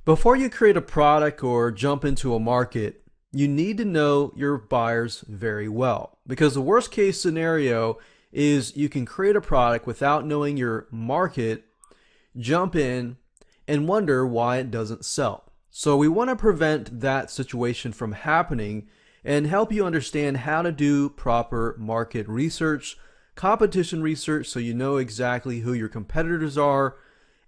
Before you create a product or jump into a market, you need to know your buyers very well. Because the worst case scenario is you can create a product without knowing your market, jump in, and wonder why it doesn't sell. So we want to prevent that situation from happening and help you understand how to do proper market research, competition research, so you know exactly who your competitors are,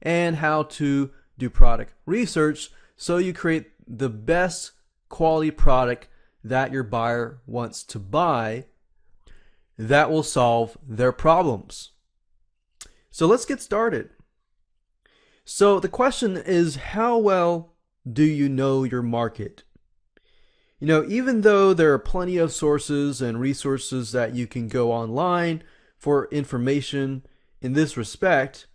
and how to do product research so you create the best quality product that your buyer wants to buy that will solve their problems. So let's get started. So the question is, how well do you know your market? Even though there are plenty of sources and resources that you can go online for information in this respect,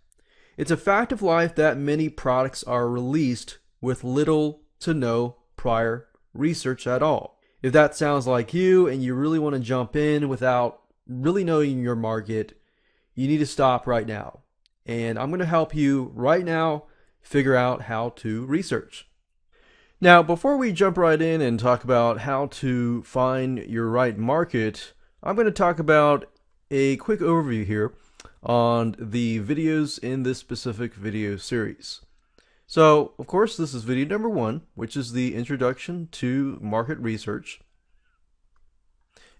it's a fact of life that many products are released with little to no prior research at all. If that sounds like you and you really want to jump in without really knowing your market, you need to stop right now. And I'm going to help you right now figure out how to research. Now, before we jump right in and talk about how to find your right market, I'm going to talk about a quick overview here on the videos in this specific video series. So, of course, this is video number 1, which is the introduction to market research.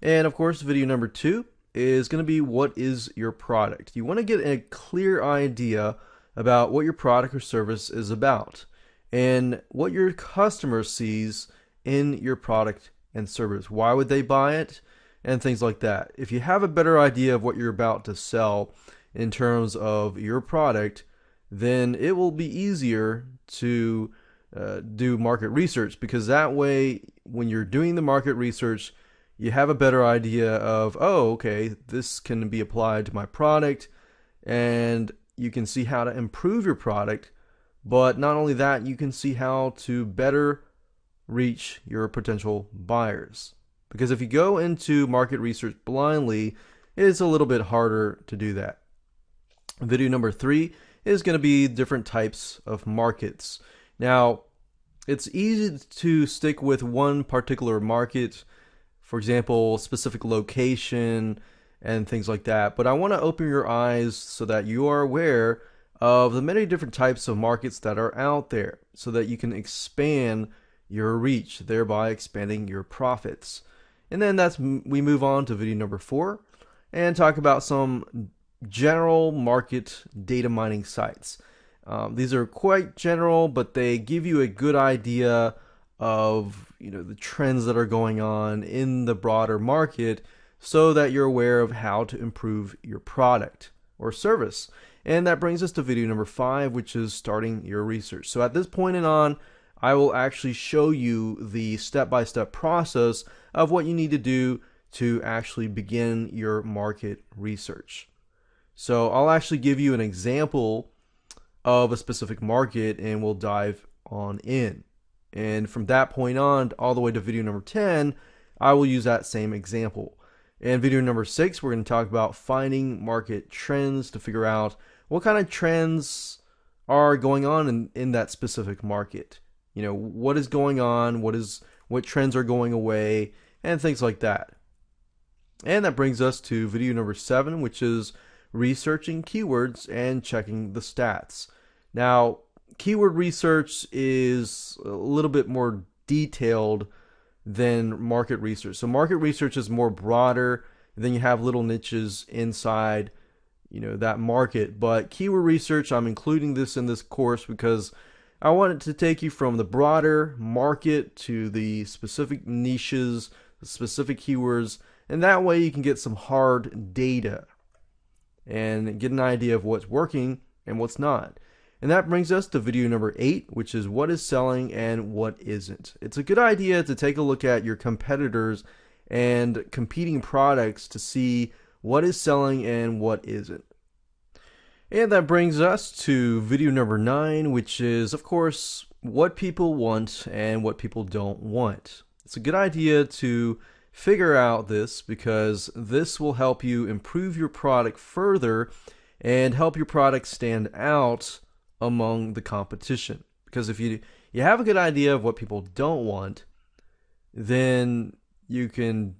And of course, video number 2 is going to be what is your product. You want to get a clear idea about what your product or service is about and what your customer sees in your product and service. Why would they buy it? And things like that. If you have a better idea of what you're about to sell in terms of your product, then it will be easier to do market research, because that way, when you're doing the market research, you have a better idea of, oh, okay, this can be applied to my product, and you can see how to improve your product. But not only that, you can see how to better reach your potential buyers. Because if you go into market research blindly, it's a little bit harder to do that. Video number 3 is going to be different types of markets. Now, it's easy to stick with one particular market, for example, specific location and things like that. But I want to open your eyes so that you are aware of the many different types of markets that are out there, so that you can expand your reach, thereby expanding your profits. And then we move on to video number 4 and talk about some general market data mining sites. These are quite general, but they give you a good idea of the trends that are going on in the broader market, so that you're aware of how to improve your product or service. And that brings us to video number 5, which is starting your research. So at this point and on, I will actually show you the step-by-step process of what you need to do to actually begin your market research. So I'll actually give you an example of a specific market, and we'll dive on in. And from that point on, all the way to video number 10, I will use that same example. In video number 6, we're going to talk about finding market trends to figure out what kind of trends are going on in that specific market. What is going on, what trends are going away, and things like that. And that brings us to video number 7, which is researching keywords and checking the stats. Now, keyword research is a little bit more detailed than market research. So market research is more broader, and then you have little niches inside that market. But keyword research, I'm including this in this course because I want it to take you from the broader market to the specific niches, the specific keywords, and that way you can get some hard data and get an idea of what's working and what's not. And that brings us to video number 8, which is what is selling and what isn't. It's a good idea to take a look at your competitors and competing products to see what is selling and what isn't. And that brings us to video number 9, which is, of course, what people want and what people don't want. It's a good idea to figure out this, because this will help you improve your product further and help your product stand out among the competition. Because if you have a good idea of what people don't want, then you can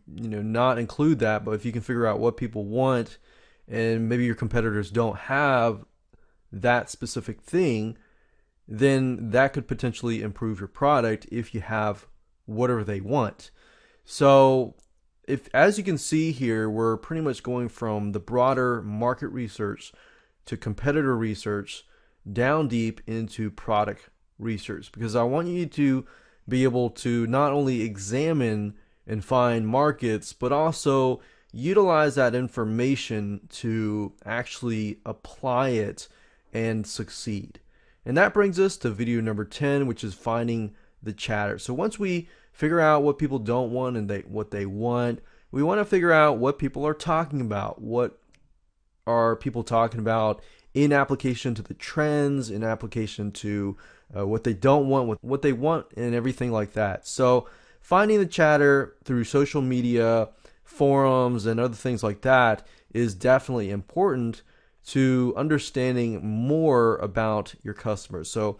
not include that. But if you can figure out what people want, and maybe your competitors don't have that specific thing, then that could potentially improve your product if you have whatever they want. So if, as you can see here, we're pretty much going from the broader market research to competitor research down deep into product research, because I want you to be able to not only examine and find markets, but also utilize that information to actually apply it and succeed. And that brings us to video number 10, which is finding the chatter. So once we figure out what people don't want and what they want, we want to figure out what people are talking about. What are people talking about in application to the trends, in application to what they don't want, what they want, and everything like that. So finding the chatter through social media, forums, and other things like that is definitely important to understanding more about your customers. So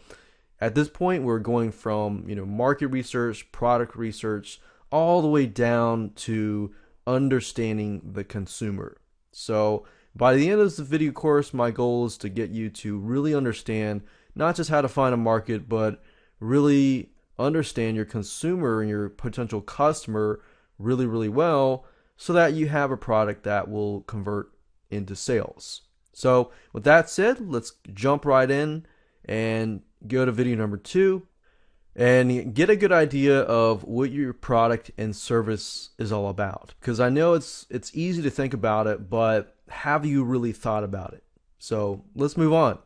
at this point, we're going from market research, product research, all the way down to understanding the consumer. So by the end of this video course, my goal is to get you to really understand not just how to find a market, but really understand your consumer and your potential customer really, really well, so that you have a product that will convert into sales. So with that said, let's jump right in and go to video number 2 and get a good idea of what your product and service is all about. Because I know it's easy to think about it, but have you really thought about it? So let's move on.